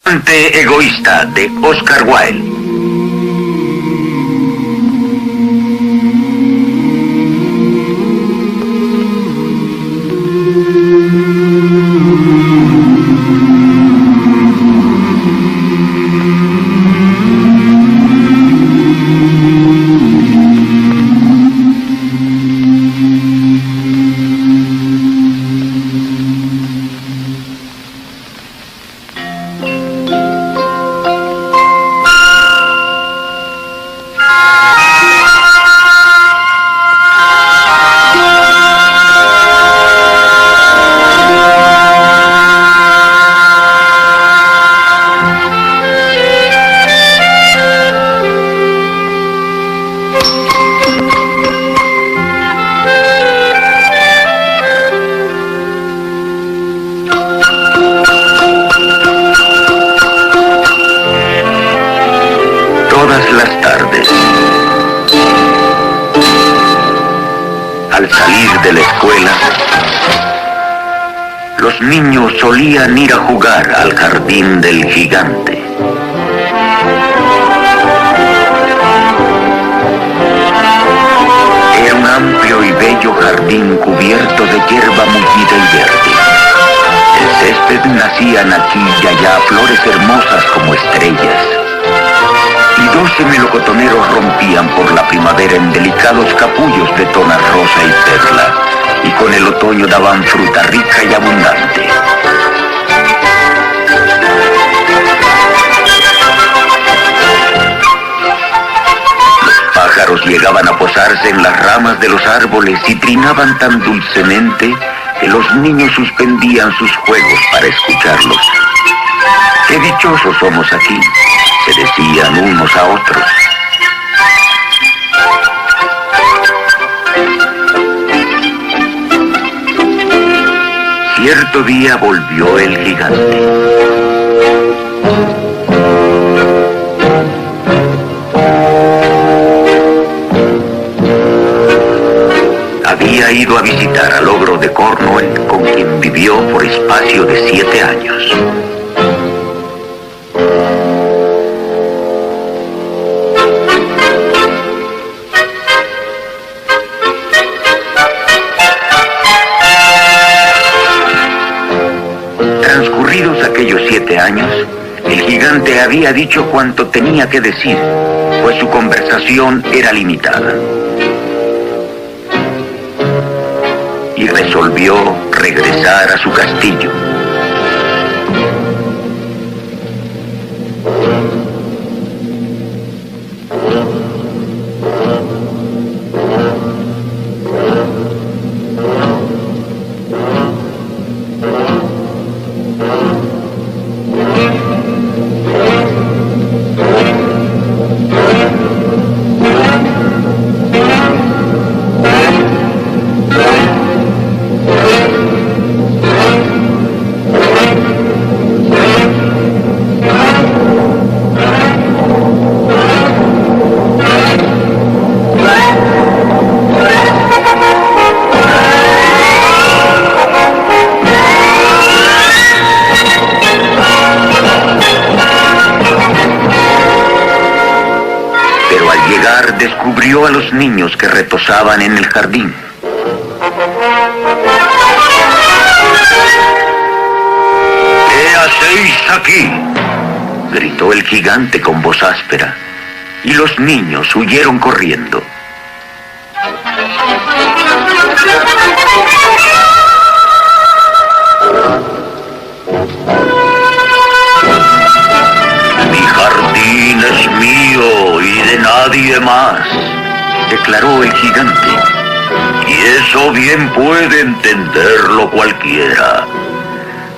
Egoísta de Oscar Wilde. Todas las tardes, al salir de la escuela, los niños solían ir a jugar al jardín del gigante. Era un amplio y bello jardín cubierto de hierba mullida y verde. El césped nacían aquí y allá flores hermosas como estrellas. Y 12 melocotoneros rompían por la primavera en delicados capullos de tonas rosa y perla, y con el otoño daban fruta rica y abundante. Los pájaros llegaban a posarse en las ramas de los árboles y trinaban tan dulcemente que los niños suspendían sus juegos para escucharlos. ¡Qué dichosos somos aquí!, se decían unos a otros. Cierto día volvió el gigante. Había ido a visitar al ogro de Cornwall, con quien vivió por espacio de 7 años. Transcurridos aquellos 7 años, el gigante había dicho cuanto tenía que decir, pues su conversación era limitada. Y resolvió regresar a su castillo. Descubrió a los niños que retozaban en el jardín. ¿Qué hacéis aquí?, gritó el gigante con voz áspera, y los niños huyeron corriendo. Mi jardín es mío y de nadie más, declaró el gigante. Y eso bien puede entenderlo cualquiera.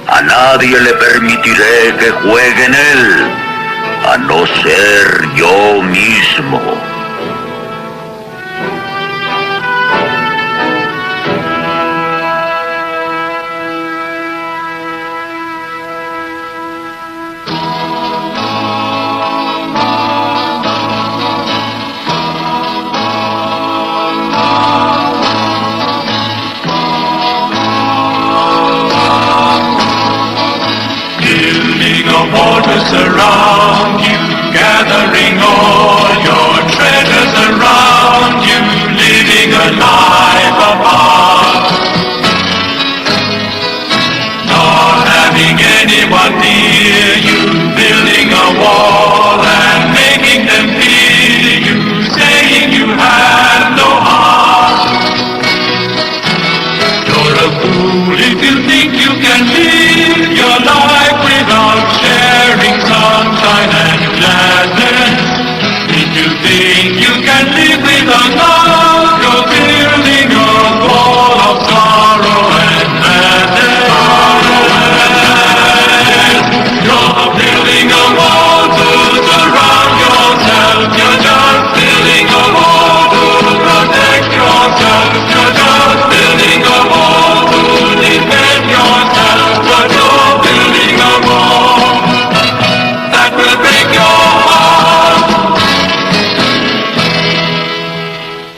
A nadie le permitiré que juegue en él, a no ser yo mismo. Por surround you, gathering all your treasures around you, living a life apart. Not having anyone near you, building a wall and making them fear you, saying you have no heart. You're a fool if you think you can live your life without sharing sunshine and gladness. If you think you can live without love, you're building a wall of sorrow and madness. You're building a wall to surround yourself. You're just building a wall to protect yourself. You're just building a wall to defend yourself. But you're building a wall that will break your heart.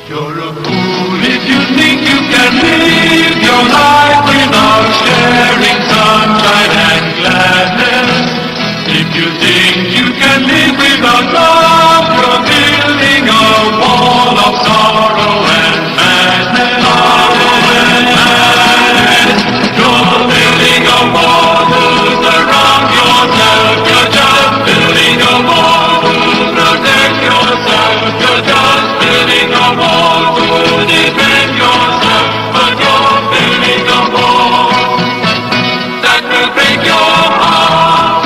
You're a fool if you think you can live your life without sharing sunshine and gladness. If you think you can live without love, you're building a wall of sorrow and madness. You're building a wall to surround yourself. You're just building a wall to protect yourself. You're just building a wall to defend yourself. But you're building a wall that will break your heart.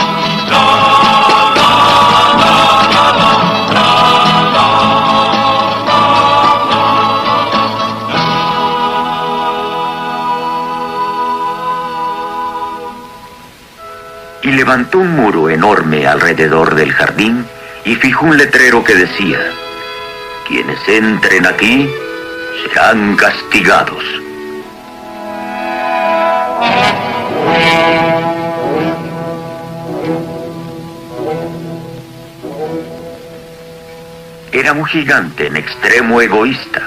Y levantó un muro enorme alrededor del jardín y fijó un letrero que decía: quienes entren aquí serán castigados. Era un gigante en extremo egoísta.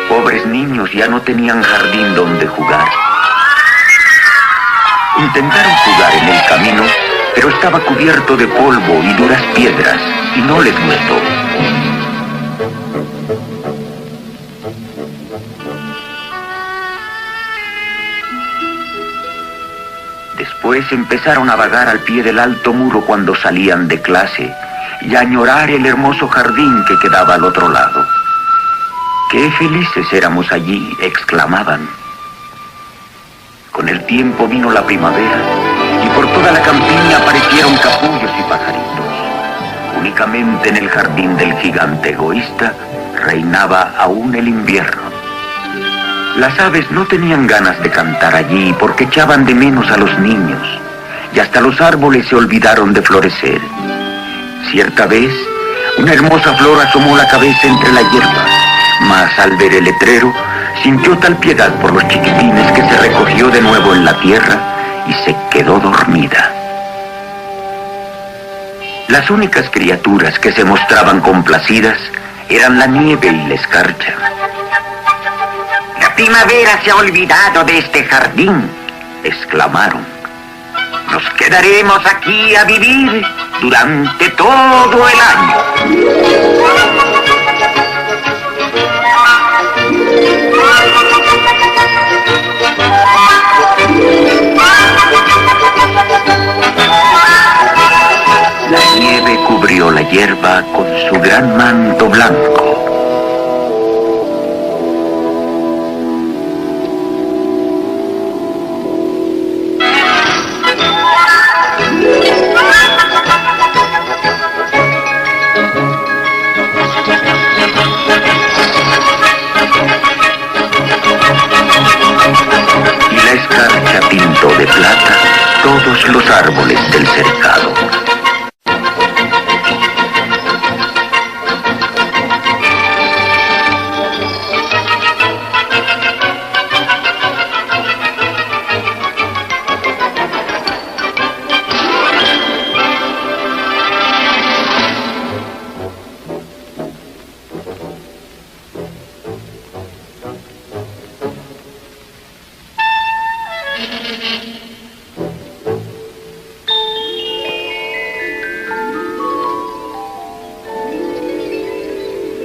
Pobres niños ya no tenían jardín donde jugar. Intentaron jugar en el camino, pero estaba cubierto de polvo y duras piedras, y no les gustó. Después empezaron a vagar al pie del alto muro cuando salían de clase, y a añorar el hermoso jardín que quedaba al otro lado. ¡Qué felices éramos allí!, exclamaban. Con el tiempo vino la primavera, y por toda la campiña aparecieron capullos y pajaritos. Únicamente en el jardín del gigante egoísta reinaba aún el invierno. Las aves no tenían ganas de cantar allí porque echaban de menos a los niños, y hasta los árboles se olvidaron de florecer. Cierta vez, una hermosa flor asomó la cabeza entre la hierba, mas al ver el letrero, sintió tal piedad por los chiquitines que se recogió de nuevo en la tierra y se quedó dormida. Las únicas criaturas que se mostraban complacidas eran la nieve y la escarcha. «La primavera se ha olvidado de este jardín», exclamaron. «Nos quedaremos aquí a vivir durante todo el año». La nieve cubrió la hierba con su gran manto blanco. Y la escarcha pintó de plata todos los árboles del cercado.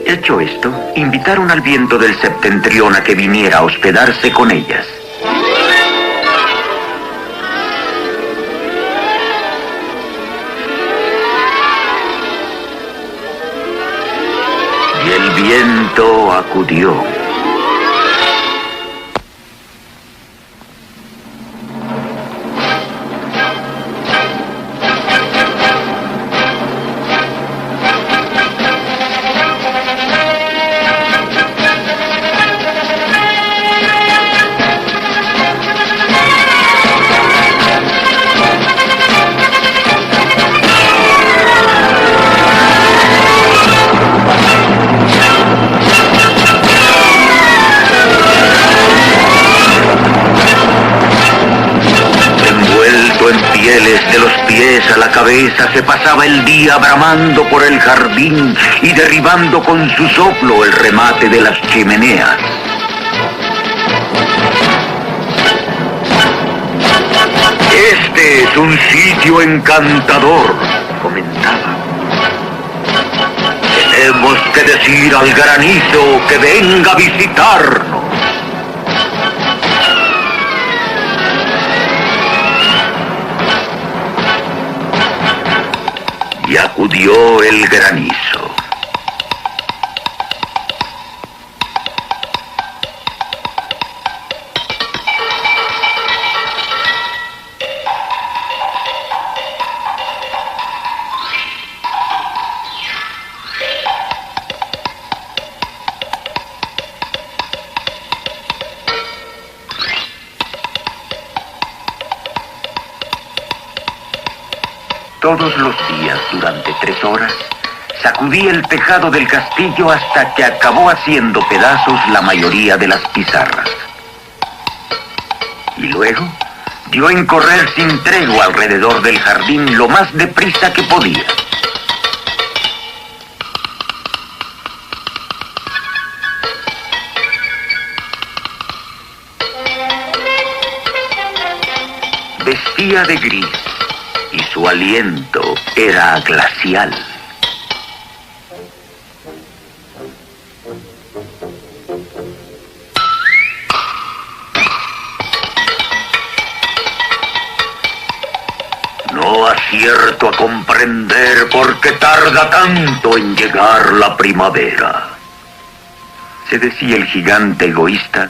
Hecho esto, invitaron al viento del septentrión a que viniera a hospedarse con ellas. Y el viento acudió. De los pies a la cabeza se pasaba el día bramando por el jardín y derribando con su soplo el remate de las chimeneas. Este es un sitio encantador, comentaba. Tenemos que decir al granizo que venga a visitarnos. Y acudió el granizo. Todos los días, durante 3 horas, sacudía el tejado del castillo hasta que acabó haciendo pedazos la mayoría de las pizarras. Y luego dio en correr sin tregua alrededor del jardín lo más deprisa que podía. Vestía de gris. Y su aliento era glacial. No acierto a comprender por qué tarda tanto en llegar la primavera, se decía el gigante egoísta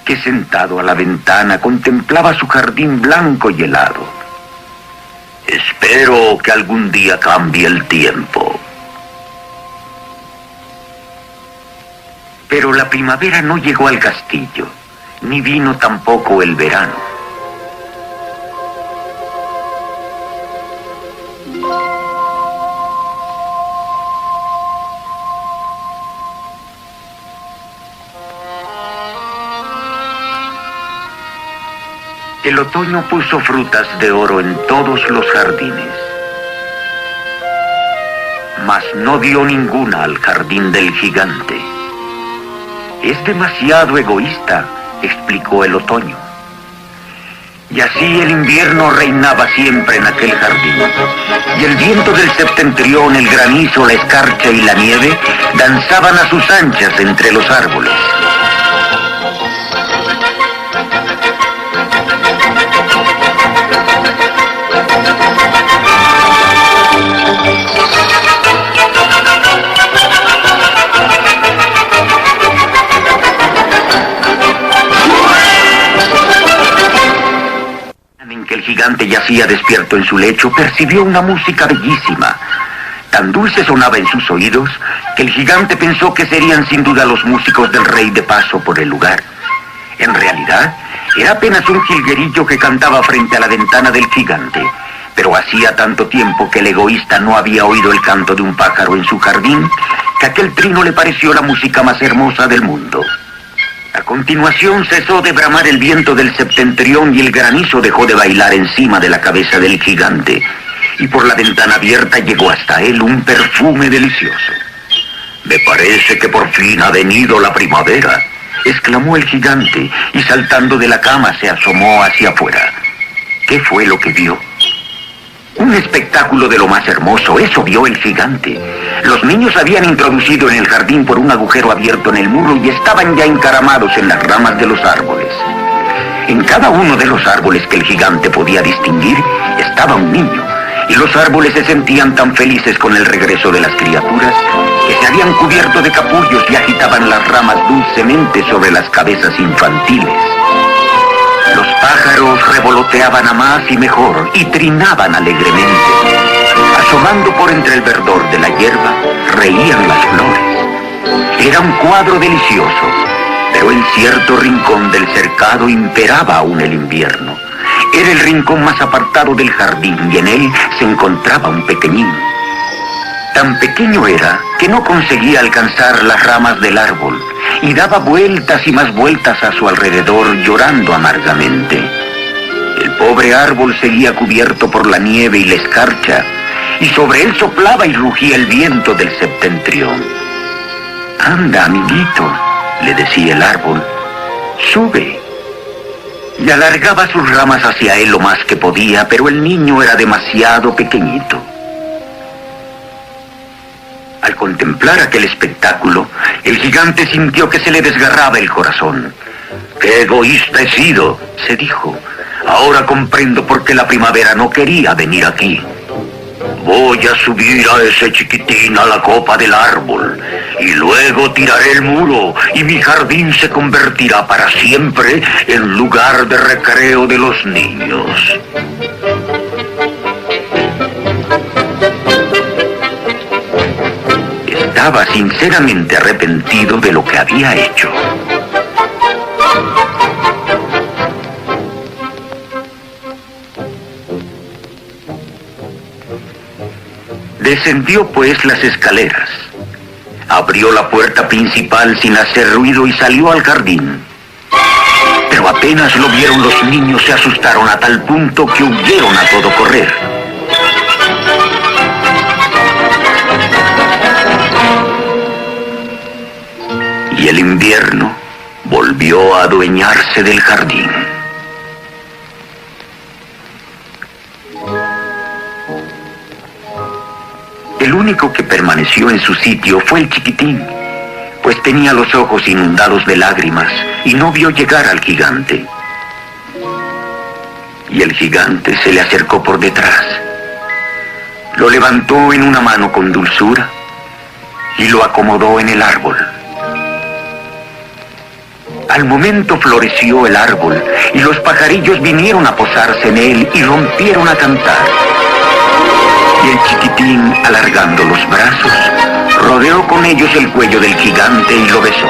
que sentado a la ventana contemplaba su jardín blanco y helado. Espero que algún día cambie el tiempo. Pero la primavera no llegó al castillo, ni vino tampoco el verano. El otoño puso frutas de oro en todos los jardines, mas no dio ninguna al jardín del gigante. Es demasiado egoísta, explicó el otoño. Y así el invierno reinaba siempre en aquel jardín. Y el viento del septentrión, el granizo, la escarcha y la nieve danzaban a sus anchas entre los árboles. El gigante yacía despierto en su lecho, percibió una música bellísima. Tan dulce sonaba en sus oídos que el gigante pensó que serían sin duda los músicos del rey de paso por el lugar. En realidad, era apenas un jilguerillo que cantaba frente a la ventana del gigante, pero hacía tanto tiempo que el egoísta no había oído el canto de un pájaro en su jardín que aquel trino le pareció la música más hermosa del mundo. A continuación cesó de bramar el viento del septentrión y el granizo dejó de bailar encima de la cabeza del gigante, y por la ventana abierta llegó hasta él un perfume delicioso. «Me parece que por fin ha venido la primavera», exclamó el gigante, y saltando de la cama se asomó hacia afuera. ¿Qué fue lo que vio? Un espectáculo de lo más hermoso, eso vio el gigante. Los niños habían introducido en el jardín por un agujero abierto en el muro y estaban ya encaramados en las ramas de los árboles. En cada uno de los árboles que el gigante podía distinguir estaba un niño, y los árboles se sentían tan felices con el regreso de las criaturas que se habían cubierto de capullos y agitaban las ramas dulcemente sobre las cabezas infantiles. Los pájaros revoloteaban a más y mejor y trinaban alegremente. Asomando por entre el verdor de la hierba, reían las flores. Era un cuadro delicioso, pero en cierto rincón del cercado imperaba aún el invierno. Era el rincón más apartado del jardín y en él se encontraba un pequeñín. Tan pequeño era que no conseguía alcanzar las ramas del árbol y daba vueltas y más vueltas a su alrededor llorando amargamente. El pobre árbol seguía cubierto por la nieve y la escarcha y sobre él soplaba y rugía el viento del septentrión. «Anda, amiguito», le decía el árbol, «sube». Y alargaba sus ramas hacia él lo más que podía, pero el niño era demasiado pequeñito. Al contemplar aquel espectáculo, el gigante sintió que se le desgarraba el corazón. «¡Qué egoísta he sido!», se dijo. «Ahora comprendo por qué la primavera no quería venir aquí. Voy a subir a ese chiquitín a la copa del árbol, y luego tiraré el muro, y mi jardín se convertirá para siempre en lugar de recreo de los niños». Estaba sinceramente arrepentido de lo que había hecho. Descendió pues las escaleras. Abrió la puerta principal sin hacer ruido y salió al jardín. Pero apenas lo vieron los niños se asustaron a tal punto que huyeron a todo correr. Y el invierno volvió a adueñarse del jardín. El único que permaneció en su sitio fue el chiquitín, pues tenía los ojos inundados de lágrimas y no vio llegar al gigante. Y el gigante se le acercó por detrás, lo levantó en una mano con dulzura y lo acomodó en el árbol. Al momento floreció el árbol y los pajarillos vinieron a posarse en él y rompieron a cantar. Y el chiquitín, alargando los brazos, rodeó con ellos el cuello del gigante y lo besó.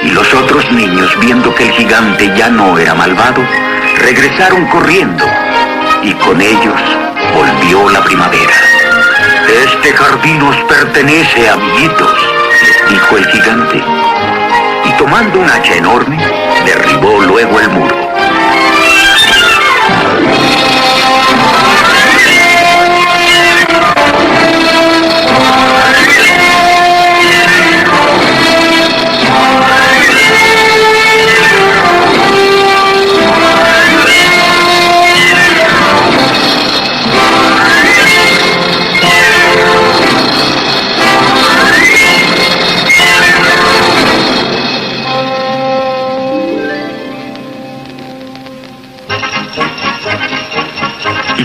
Y los otros niños, viendo que el gigante ya no era malvado, regresaron corriendo y con ellos volvió la primavera. «Este jardín os pertenece, amiguitos», les dijo el gigante. Y tomando un hacha enorme, derribó luego el muro.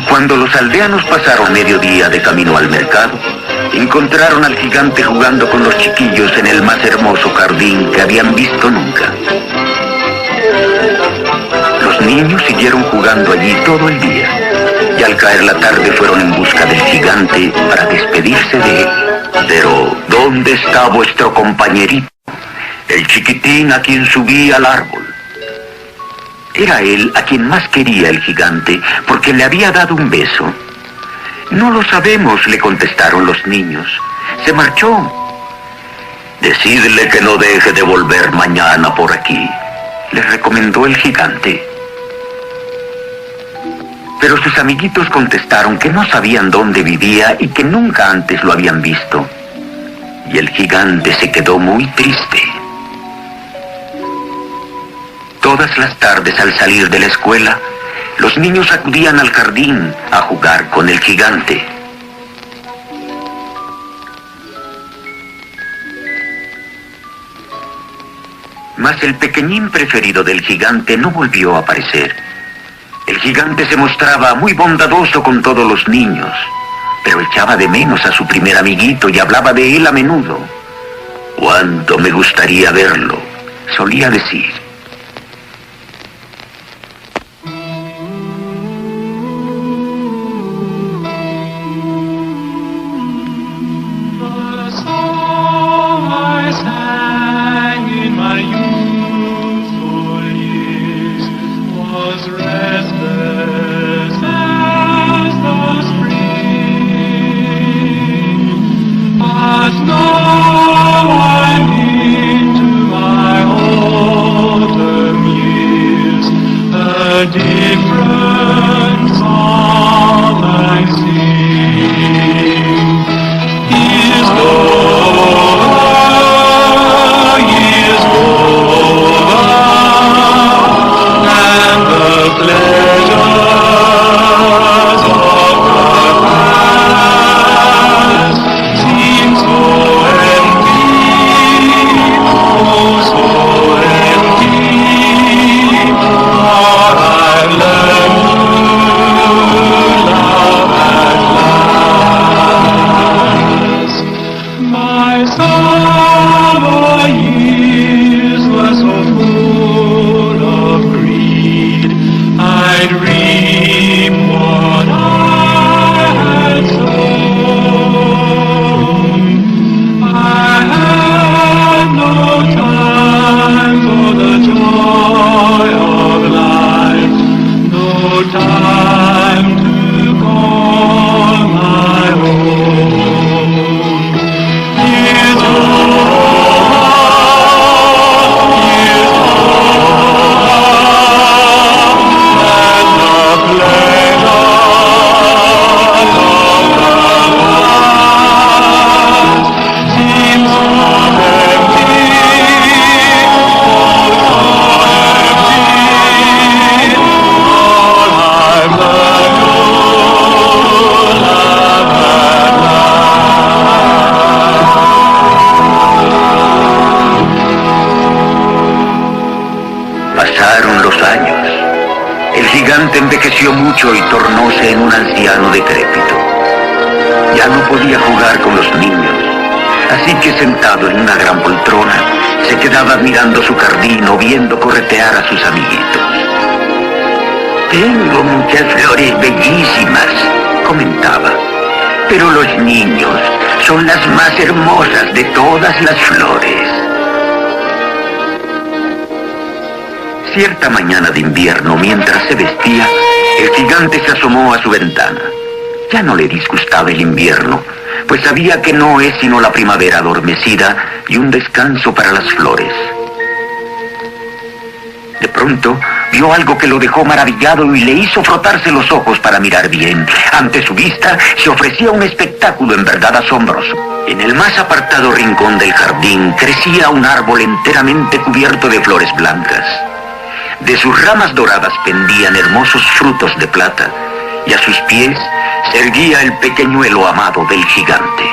Cuando los aldeanos pasaron mediodía de camino al mercado, encontraron al gigante jugando con los chiquillos en el más hermoso jardín que habían visto nunca. Los niños siguieron jugando allí todo el día, y al caer la tarde fueron en busca del gigante para despedirse de él. Pero, ¿dónde está vuestro compañerito, el chiquitín a quien subí al árbol? Era él a quien más quería el gigante, porque le había dado un beso. «No lo sabemos», le contestaron los niños. «Se marchó». «Decidle que no deje de volver mañana por aquí», le recomendó el gigante. Pero sus amiguitos contestaron que no sabían dónde vivía y que nunca antes lo habían visto. Y el gigante se quedó muy triste. Todas las tardes al salir de la escuela, Los niños acudían al jardín a jugar con el gigante. Mas el pequeñín preferido del gigante no volvió a aparecer. El gigante se mostraba muy bondadoso con todos los niños, pero echaba de menos a su primer amiguito y hablaba de él a menudo. «Cuánto me gustaría verlo», solía decir. Pasaron los años. El gigante envejeció mucho y tornóse en un anciano decrépito. Ya no podía jugar con los niños, así que sentado en una gran poltrona, se quedaba mirando su jardín o viendo corretear a sus amiguitos. «Tengo muchas flores bellísimas», comentaba, «pero los niños son las más hermosas de todas las flores». Cierta mañana de invierno, mientras se vestía, el gigante se asomó a su ventana. Ya no le disgustaba el invierno, pues sabía que no es sino la primavera adormecida y un descanso para las flores. De pronto, vio algo que lo dejó maravillado y le hizo frotarse los ojos para mirar bien. Ante su vista se ofrecía un espectáculo en verdad asombroso. En el más apartado rincón del jardín crecía un árbol enteramente cubierto de flores blancas. De sus ramas doradas pendían hermosos frutos de plata, y a sus pies se erguía el pequeñuelo amado del gigante.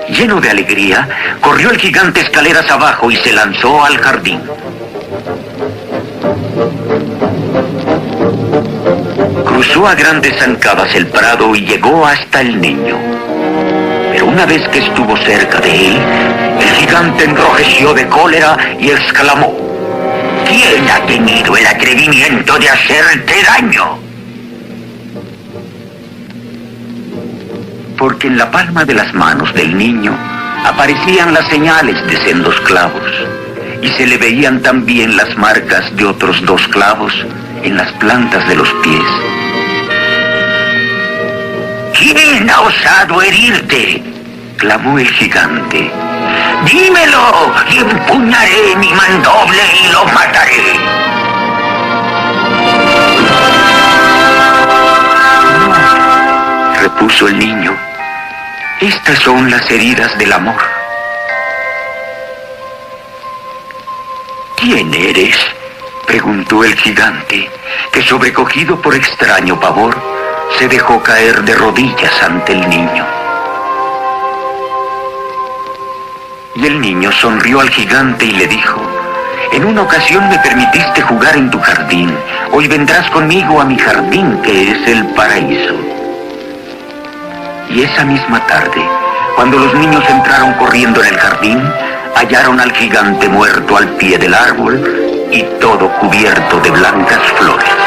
Lleno de alegría, corrió el gigante escaleras abajo y se lanzó al jardín. Cruzó a grandes zancadas el prado y llegó hasta el niño. Pero una vez que estuvo cerca de él, el gigante enrojeció de cólera y exclamó: «¿Quién ha tenido el atrevimiento de hacerte daño?». Porque en la palma de las manos del niño aparecían las señales de sendos clavos, y se le veían también las marcas de otros 2 clavos en las plantas de los pies. «¿Quién ha osado herirte?», clamó el gigante. «Dímelo y empuñaré mi mandoble y lo mataré». «No», repuso el niño, «estas son las heridas del amor». «¿Quién eres?», Preguntó el gigante, que sobrecogido por extraño pavor, se dejó caer de rodillas ante el niño. Y el niño sonrió al gigante y le dijo: en una ocasión me permitiste jugar en tu jardín, hoy vendrás conmigo a mi jardín, que es el paraíso. Y esa misma tarde, cuando los niños entraron corriendo en el jardín, hallaron al gigante muerto al pie del árbol y todo cubierto de blancas flores.